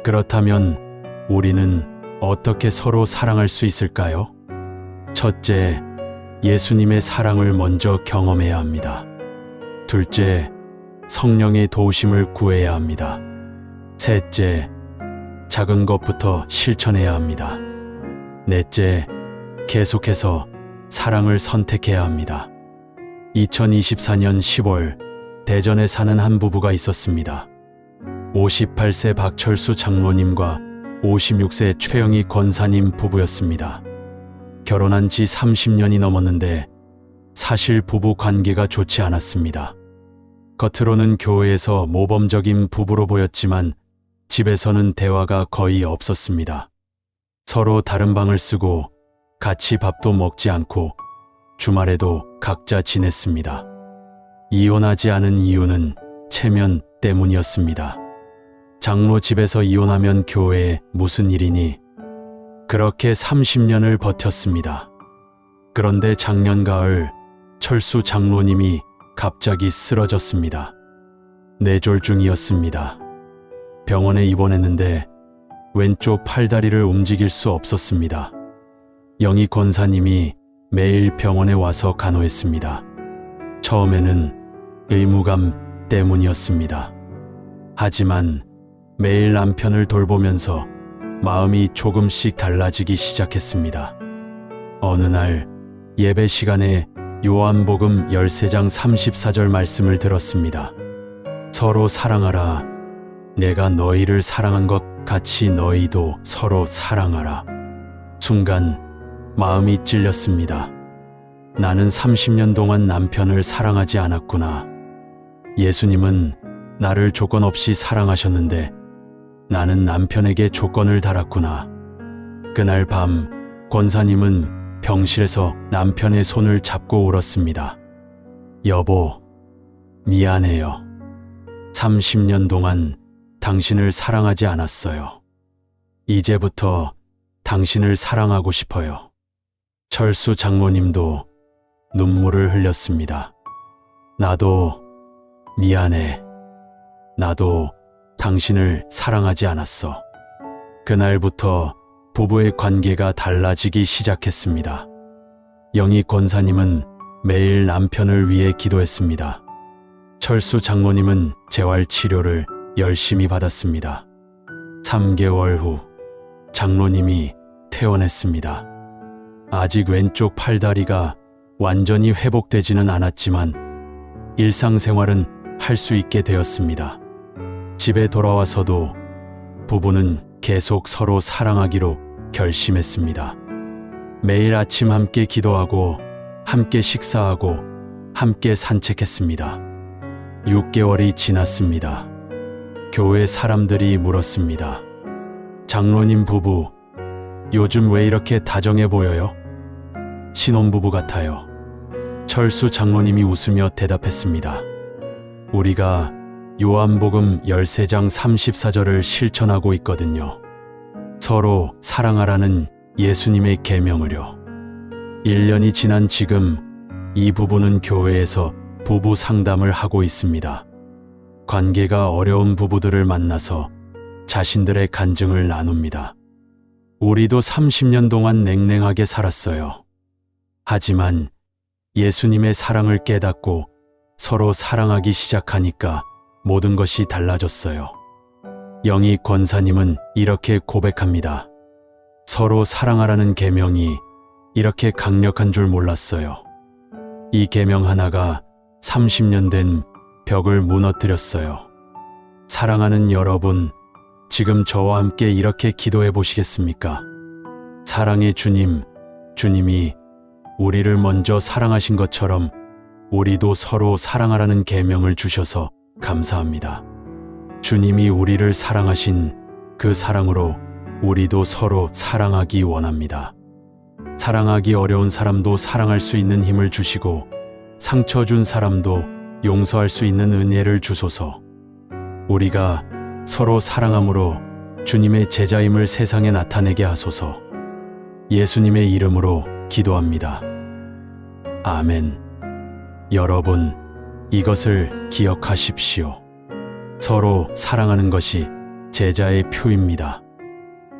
그렇다면 우리는 어떻게 서로 사랑할 수 있을까요? 첫째, 예수님의 사랑을 먼저 경험해야 합니다. 둘째, 성령의 도우심을 구해야 합니다. 셋째, 작은 것부터 실천해야 합니다. 넷째, 계속해서 사랑을 선택해야 합니다. 2024년 10월 대전에 사는 한 부부가 있었습니다. 58세 박철수 장로님과 56세 최영희 권사님 부부였습니다. 결혼한 지 30년이 넘었는데 사실 부부 관계가 좋지 않았습니다. 겉으로는 교회에서 모범적인 부부로 보였지만 집에서는 대화가 거의 없었습니다. 서로 다른 방을 쓰고 같이 밥도 먹지 않고 주말에도 각자 지냈습니다. 이혼하지 않은 이유는 체면 때문이었습니다. 장로 집에서 이혼하면 교회에 무슨 일이니? 그렇게 30년을 버텼습니다. 그런데 작년 가을 철수 장로님이 갑자기 쓰러졌습니다. 뇌졸중이었습니다. 병원에 입원했는데 왼쪽 팔다리를 움직일 수 없었습니다. 영희 권사님이 매일 병원에 와서 간호했습니다. 처음에는 의무감 때문이었습니다. 하지만 매일 남편을 돌보면서 마음이 조금씩 달라지기 시작했습니다. 어느 날 예배 시간에 요한복음 13장 34절 말씀을 들었습니다. 서로 사랑하라. 내가 너희를 사랑한 것 같이 너희도 서로 사랑하라. 순간 마음이 찔렸습니다. 나는 30년 동안 남편을 사랑하지 않았구나. 예수님은 나를 조건 없이 사랑하셨는데 나는 남편에게 조건을 달았구나. 그날 밤 권사님은 병실에서 남편의 손을 잡고 울었습니다. 여보, 미안해요. 30년 동안 당신을 사랑하지 않았어요. 이제부터 당신을 사랑하고 싶어요. 철수 장로님도 눈물을 흘렸습니다. 나도 미안해. 나도 당신을 사랑하지 않았어. 그날부터 부부의 관계가 달라지기 시작했습니다. 영희 권사님은 매일 남편을 위해 기도했습니다. 철수 장로님은 재활 치료를 열심히 받았습니다. 3개월 후 장로님이 퇴원했습니다. 아직 왼쪽 팔다리가 완전히 회복되지는 않았지만 일상생활은 할 수 있게 되었습니다. 집에 돌아와서도 부부는 계속 서로 사랑하기로 결심했습니다. 매일 아침 함께 기도하고 함께 식사하고 함께 산책했습니다. 6개월이 지났습니다. 교회 사람들이 물었습니다. 장로님 부부, 요즘 왜 이렇게 다정해 보여요? 신혼부부 같아요. 철수 장로님이 웃으며 대답했습니다. 우리가 요한복음 13장 34절을 실천하고 있거든요. 서로 사랑하라는 예수님의 계명을요. 1년이 지난 지금 이 부부는 교회에서 부부 상담을 하고 있습니다. 관계가 어려운 부부들을 만나서 자신들의 간증을 나눕니다. 우리도 30년 동안 냉랭하게 살았어요. 하지만 예수님의 사랑을 깨닫고 서로 사랑하기 시작하니까 모든 것이 달라졌어요. 영희 권사님은 이렇게 고백합니다. 서로 사랑하라는 계명이 이렇게 강력한 줄 몰랐어요. 이 계명 하나가 30년 된 벽을 무너뜨렸어요. 사랑하는 여러분, 지금 저와 함께 이렇게 기도해 보시겠습니까? 사랑의 주님, 주님이 우리를 먼저 사랑하신 것처럼 우리도 서로 사랑하라는 계명을 주셔서 감사합니다. 주님이 우리를 사랑하신 그 사랑으로 우리도 서로 사랑하기 원합니다. 사랑하기 어려운 사람도 사랑할 수 있는 힘을 주시고 상처 준 사람도 용서할 수 있는 은혜를 주소서. 우리가 서로 사랑함으로 주님의 제자임을 세상에 나타내게 하소서. 예수님의 이름으로 기도합니다. 아멘. 여러분, 이것을 기억하십시오. 서로 사랑하는 것이 제자의 표입니다.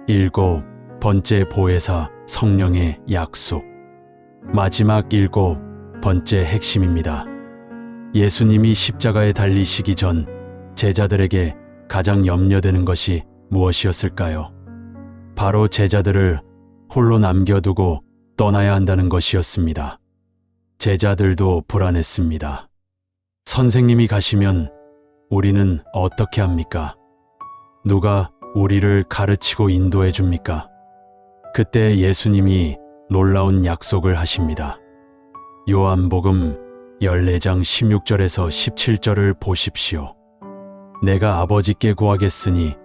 7번째 보혜사 성령의 약속. 마지막 7번째 핵심입니다. 예수님이 십자가에 달리시기 전 제자들에게 가장 염려되는 것이 무엇이었을까요? 바로 제자들을 홀로 남겨두고 떠나야 한다는 것이었습니다. 제자들도 불안했습니다. 선생님이 가시면 우리는 어떻게 합니까? 누가 우리를 가르치고 인도해 줍니까? 그때 예수님이 놀라운 약속을 하십니다. 요한복음 14장 16절에서 17절을 보십시오. 내가 아버지께 구하겠으니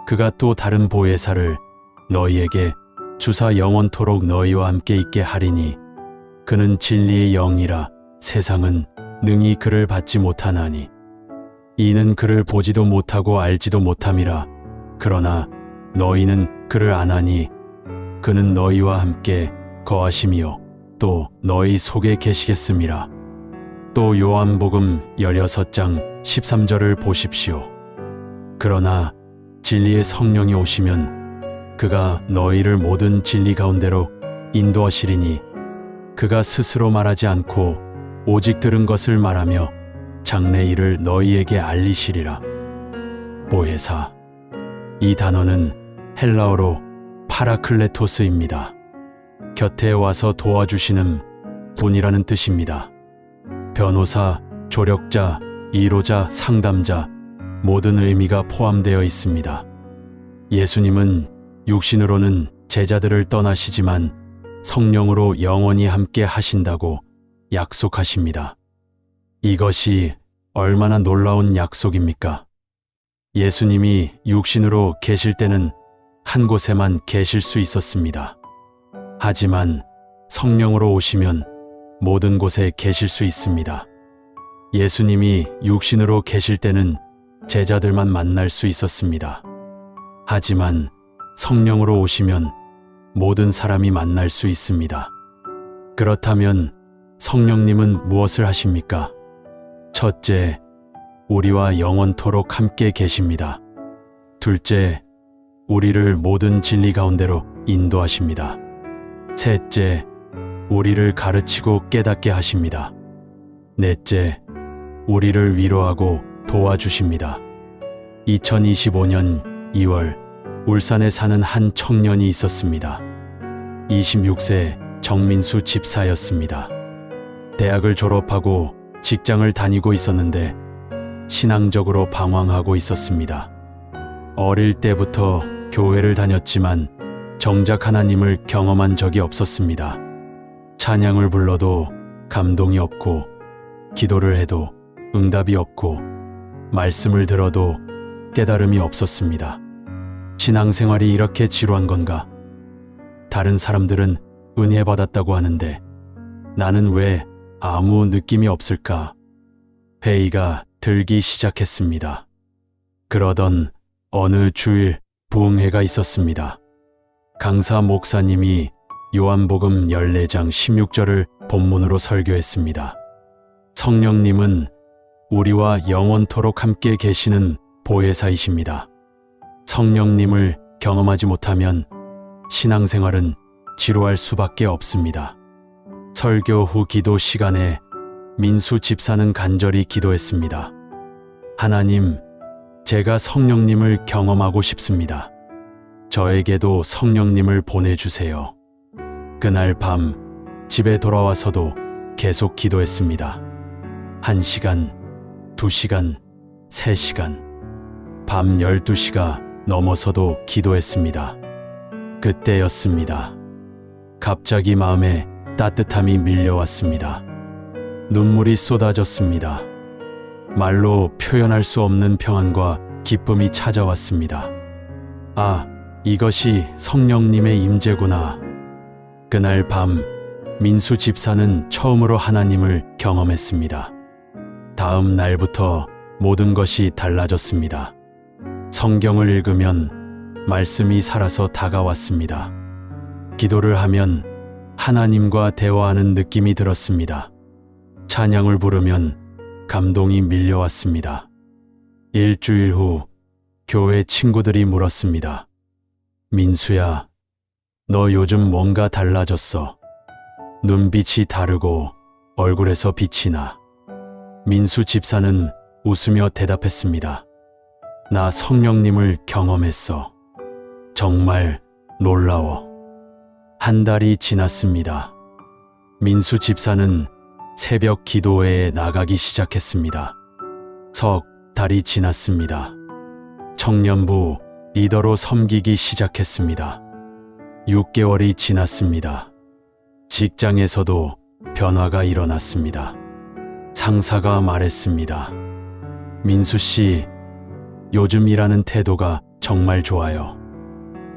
그가 또 다른 보혜사를 너희에게 주사 영원토록 너희와 함께 있게 하리니 그는 진리의 영이라 세상은 능히 그를 받지 못하나니 이는 그를 보지도 못하고 알지도 못함이라. 그러나 너희는 그를 아나니 그는 너희와 함께 거하심이요 또 너희 속에 계시겠음이라. 또 요한복음 16장 13절을 보십시오. 그러나 진리의 성령이 오시면 그가 너희를 모든 진리 가운데로 인도하시리니 그가 스스로 말하지 않고 오직 들은 것을 말하며 장래 일을 너희에게 알리시리라. 보혜사, 이 단어는 헬라어로 파라클레토스입니다. 곁에 와서 도와주시는 분이라는 뜻입니다. 변호사, 조력자, 위로자, 상담자, 모든 의미가 포함되어 있습니다. 예수님은 육신으로는 제자들을 떠나시지만 성령으로 영원히 함께 하신다고 약속하십니다. 이것이 얼마나 놀라운 약속입니까? 예수님이 육신으로 계실 때는 한 곳에만 계실 수 있었습니다. 하지만 성령으로 오시면 모든 곳에 계실 수 있습니다. 예수님이 육신으로 계실 때는 제자들만 만날 수 있었습니다. 하지만 성령으로 오시면 모든 사람이 만날 수 있습니다. 그렇다면 성령님은 무엇을 하십니까? 첫째, 우리와 영원토록 함께 계십니다. 둘째, 우리를 모든 진리 가운데로 인도하십니다. 셋째, 우리를 가르치고 깨닫게 하십니다. 넷째, 우리를 위로하고 도와주십니다. 2025년 2월 울산에 사는 한 청년이 있었습니다. 26세 정민수 집사였습니다. 대학을 졸업하고 직장을 다니고 있었는데 신앙적으로 방황하고 있었습니다. 어릴 때부터 교회를 다녔지만 정작 하나님을 경험한 적이 없었습니다. 찬양을 불러도 감동이 없고 기도를 해도 응답이 없고 말씀을 들어도 깨달음이 없었습니다. 신앙생활이 이렇게 지루한 건가? 다른 사람들은 은혜 받았다고 하는데 나는 왜 아무 느낌이 없을까? 회의가 들기 시작했습니다. 그러던 어느 주일 부흥회가 있었습니다. 강사 목사님이 요한복음 14장 16절을 본문으로 설교했습니다. 성령님은 우리와 영원토록 함께 계시는 보혜사이십니다. 성령님을 경험하지 못하면 신앙생활은 지루할 수밖에 없습니다. 설교 후 기도 시간에 민수 집사는 간절히 기도했습니다. 하나님, 제가 성령님을 경험하고 싶습니다. 저에게도 성령님을 보내주세요. 그날 밤 집에 돌아와서도 계속 기도했습니다. 1시간, 2시간, 3시간, 밤 12시가 넘어서도 기도했습니다. 그때였습니다. 갑자기 마음에 따뜻함이 밀려왔습니다. 눈물이 쏟아졌습니다. 말로 표현할 수 없는 평안과 기쁨이 찾아왔습니다. 아, 이것이 성령님의 임재구나. 그날 밤 민수 집사는 처음으로 하나님을 경험했습니다. 다음 날부터 모든 것이 달라졌습니다. 성경을 읽으면 말씀이 살아서 다가왔습니다. 기도를 하면 하나님과 대화하는 느낌이 들었습니다. 찬양을 부르면 감동이 밀려왔습니다. 일주일 후 교회 친구들이 물었습니다. 민수야, 너 요즘 뭔가 달라졌어. 눈빛이 다르고 얼굴에서 빛이 나. 민수 집사는 웃으며 대답했습니다. 나 성령님을 경험했어. 정말 놀라워. 한 달이 지났습니다. 민수 집사는 새벽 기도회에 나가기 시작했습니다. 석 달이 지났습니다. 청년부 리더로 섬기기 시작했습니다. 6개월이 지났습니다. 직장에서도 변화가 일어났습니다. 상사가 말했습니다. 민수 씨, 요즘 일하는 태도가 정말 좋아요.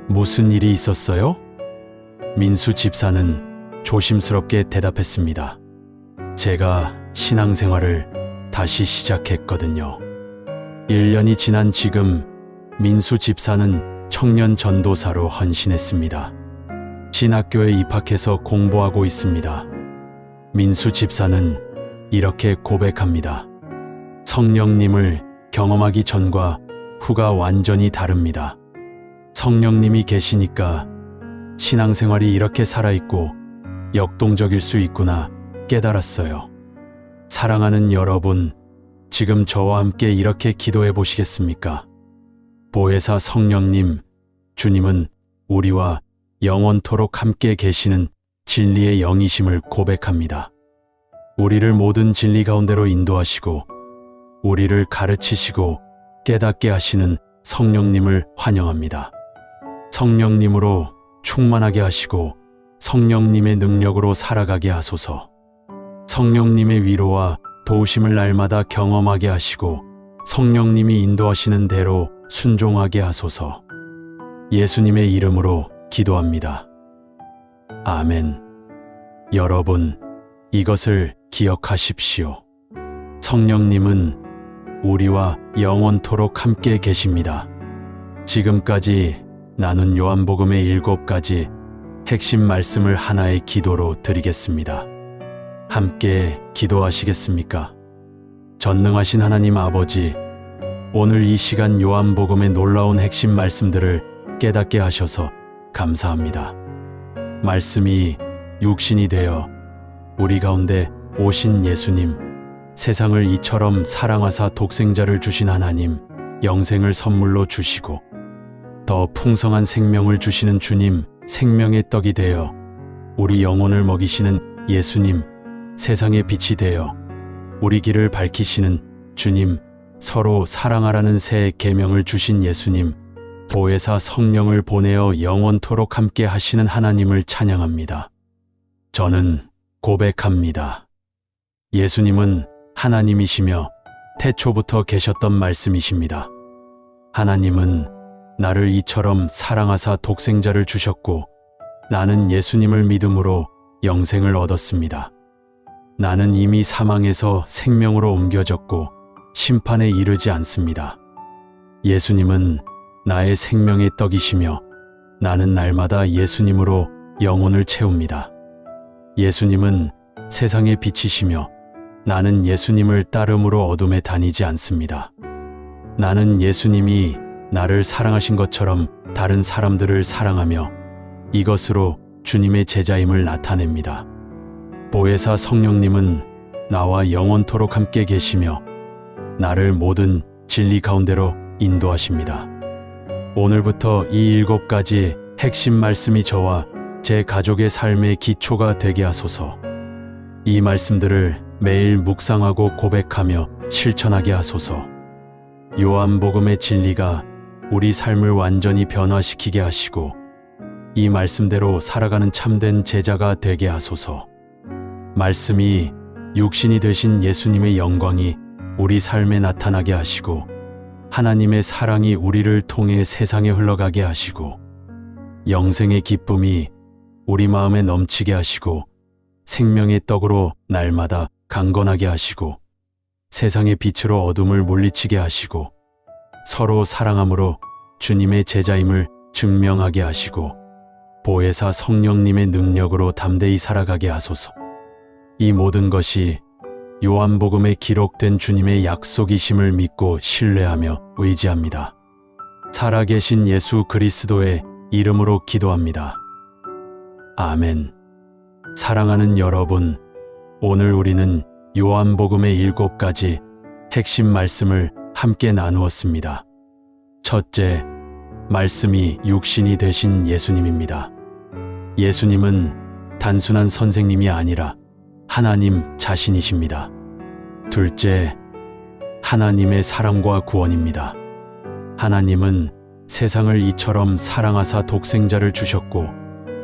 무슨 일이 있었어요? 민수 집사는 조심스럽게 대답했습니다. 제가 신앙생활을 다시 시작했거든요. 1년이 지난 지금 민수 집사는 청년 전도사로 헌신했습니다. 신학교에 입학해서 공부하고 있습니다. 민수 집사는 이렇게 고백합니다. 성령님을 경험하기 전과 후가 완전히 다릅니다. 성령님이 계시니까 신앙생활이 이렇게 살아있고 역동적일 수 있구나 깨달았어요. 사랑하는 여러분, 지금 저와 함께 이렇게 기도해 보시겠습니까? 보혜사 성령님, 주님은 우리와 영원토록 함께 계시는 진리의 영이심을 고백합니다. 우리를 모든 진리 가운데로 인도하시고 우리를 가르치시고 깨닫게 하시는 성령님을 환영합니다. 성령님으로 충만하게 하시고 성령님의 능력으로 살아가게 하소서. 성령님의 위로와 도우심을 날마다 경험하게 하시고 성령님이 인도하시는 대로 순종하게 하소서. 예수님의 이름으로 기도합니다. 아멘. 여러분, 이것을 기억하십시오. 성령님은 우리와 영원토록 함께 계십니다. 지금까지 나눈 요한복음의 7가지 핵심 말씀을 하나의 기도로 드리겠습니다. 함께 기도하시겠습니까? 전능하신 하나님 아버지, 오늘 이 시간 요한복음의 놀라운 핵심 말씀들을 깨닫게 하셔서 감사합니다. 말씀이 육신이 되어 우리 가운데 오신 예수님, 세상을 이처럼 사랑하사 독생자를 주신 하나님, 영생을 선물로 주시고 더 풍성한 생명을 주시는 주님, 생명의 떡이 되어 우리 영혼을 먹이시는 예수님, 세상의 빛이 되어 우리 길을 밝히시는 주님, 서로 사랑하라는 새 계명을 주신 예수님, 보혜사 성령을 보내어 영원토록 함께 하시는 하나님을 찬양합니다. 저는 고백합니다. 예수님은 하나님이시며 태초부터 계셨던 말씀이십니다. 하나님은 나를 이처럼 사랑하사 독생자를 주셨고 나는 예수님을 믿음으로 영생을 얻었습니다. 나는 이미 사망에서 생명으로 옮겨졌고 심판에 이르지 않습니다. 예수님은 나의 생명의 떡이시며 나는 날마다 예수님으로 영혼을 채웁니다. 예수님은 세상의 빛이시며 나는 예수님을 따름으로 어둠에 다니지 않습니다. 나는 예수님이 나를 사랑하신 것처럼 다른 사람들을 사랑하며 이것으로 주님의 제자임을 나타냅니다. 보혜사 성령님은 나와 영원토록 함께 계시며 나를 모든 진리 가운데로 인도하십니다. 오늘부터 이 7가지 핵심 말씀이 저와 제 가족의 삶의 기초가 되게 하소서. 이 말씀들을 매일 묵상하고 고백하며 실천하게 하소서. 요한복음의 진리가 우리 삶을 완전히 변화시키게 하시고 이 말씀대로 살아가는 참된 제자가 되게 하소서. 말씀이 육신이 되신 예수님의 영광이 우리 삶에 나타나게 하시고 하나님의 사랑이 우리를 통해 세상에 흘러가게 하시고 영생의 기쁨이 우리 마음에 넘치게 하시고 생명의 떡으로 날마다 강건하게 하시고 세상의 빛으로 어둠을 물리치게 하시고 서로 사랑함으로 주님의 제자임을 증명하게 하시고 보혜사 성령님의 능력으로 담대히 살아가게 하소서. 이 모든 것이 요한복음에 기록된 주님의 약속이심을 믿고 신뢰하며 의지합니다. 살아계신 예수 그리스도의 이름으로 기도합니다. 아멘. 사랑하는 여러분, 오늘 우리는 요한복음의 7가지 핵심 말씀을 함께 나누었습니다. 첫째, 말씀이 육신이 되신 예수님입니다. 예수님은 단순한 선생님이 아니라 하나님 자신이십니다. 둘째, 하나님의 사랑과 구원입니다. 하나님은 세상을 이처럼 사랑하사 독생자를 주셨고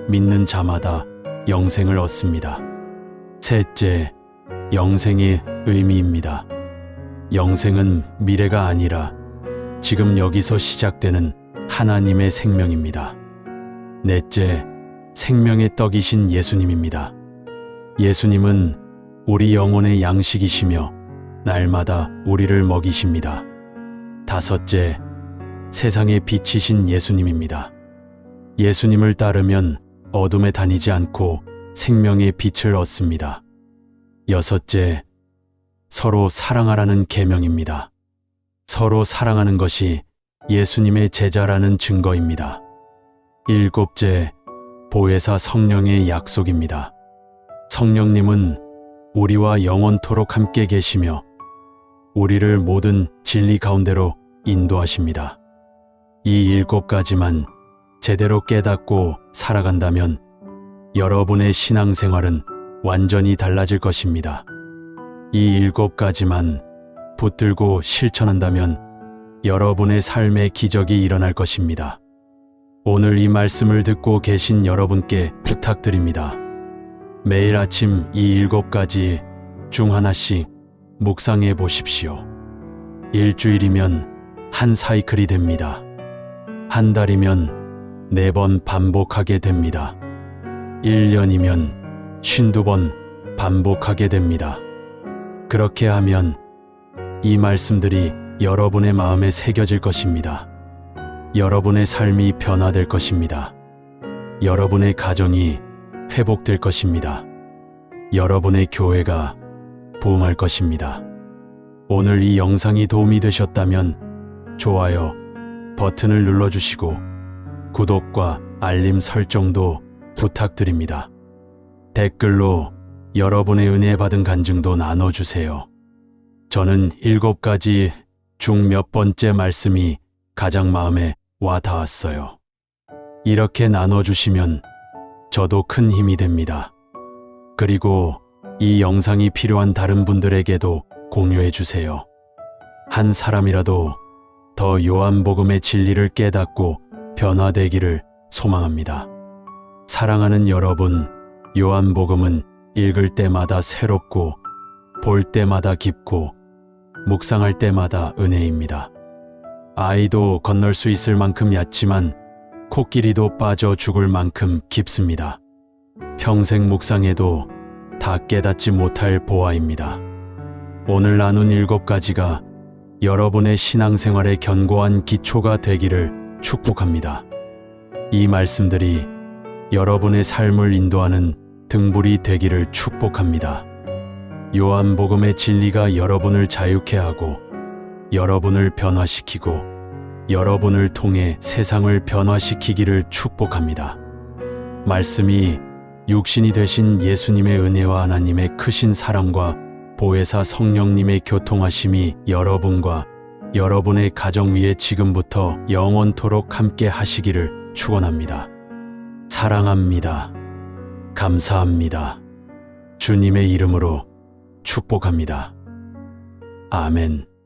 믿는 자마다 영생을 얻습니다. 셋째, 영생의 의미입니다. 영생은 미래가 아니라 지금 여기서 시작되는 하나님의 생명입니다. 넷째, 생명의 떡이신 예수님입니다. 예수님은 우리 영혼의 양식이시며 날마다 우리를 먹이십니다. 다섯째, 세상의 빛이신 예수님입니다. 예수님을 따르면 어둠에 다니지 않고 생명의 빛을 얻습니다. 여섯째, 서로 사랑하라는 계명입니다. 서로 사랑하는 것이 예수님의 제자라는 증거입니다. 일곱째, 보혜사 성령의 약속입니다. 성령님은 우리와 영원토록 함께 계시며 우리를 모든 진리 가운데로 인도하십니다. 이 7가지만 제대로 깨닫고 살아간다면 여러분의 신앙생활은 완전히 달라질 것입니다. 이 7가지만 붙들고 실천한다면 여러분의 삶의 기적이 일어날 것입니다. 오늘 이 말씀을 듣고 계신 여러분께 부탁드립니다. 매일 아침 이 7가지 중 하나씩 묵상해 보십시오. 일주일이면 한 사이클이 됩니다. 한 달이면 4번 반복하게 됩니다. 1년이면 52번 반복하게 됩니다. 그렇게 하면 이 말씀들이 여러분의 마음에 새겨질 것입니다. 여러분의 삶이 변화될 것입니다. 여러분의 가정이 회복될 것입니다. 여러분의 교회가 부흥할 것입니다. 오늘 이 영상이 도움이 되셨다면 좋아요 버튼을 눌러주시고 구독과 알림 설정도 부탁드립니다. 댓글로 여러분의 은혜 받은 간증도 나눠주세요. 저는 7가지 중 몇 번째 말씀이 가장 마음에 와 닿았어요. 이렇게 나눠주시면 저도 큰 힘이 됩니다. 그리고 이 영상이 필요한 다른 분들에게도 공유해 주세요. 한 사람이라도 더 요한복음의 진리를 깨닫고 변화되기를 소망합니다. 사랑하는 여러분, 요한복음은 읽을 때마다 새롭고 볼 때마다 깊고 묵상할 때마다 은혜입니다. 아이도 건널 수 있을 만큼 얕지만 코끼리도 빠져 죽을 만큼 깊습니다. 평생 묵상해도 다 깨닫지 못할 보화입니다. 오늘 나눈 7가지가 여러분의 신앙생활의 견고한 기초가 되기를 축복합니다. 이 말씀들이 여러분의 삶을 인도하는 등불이 되기를 축복합니다. 요한복음의 진리가 여러분을 자유케 하고 여러분을 변화시키고 여러분을 통해 세상을 변화시키기를 축복합니다. 말씀이 육신이 되신 예수님의 은혜와 하나님의 크신 사랑과 보혜사 성령님의 교통하심이 여러분과 여러분의 가정 위에 지금부터 영원토록 함께 하시기를 축원합니다. 사랑합니다. 감사합니다. 주님의 이름으로 축복합니다. 아멘.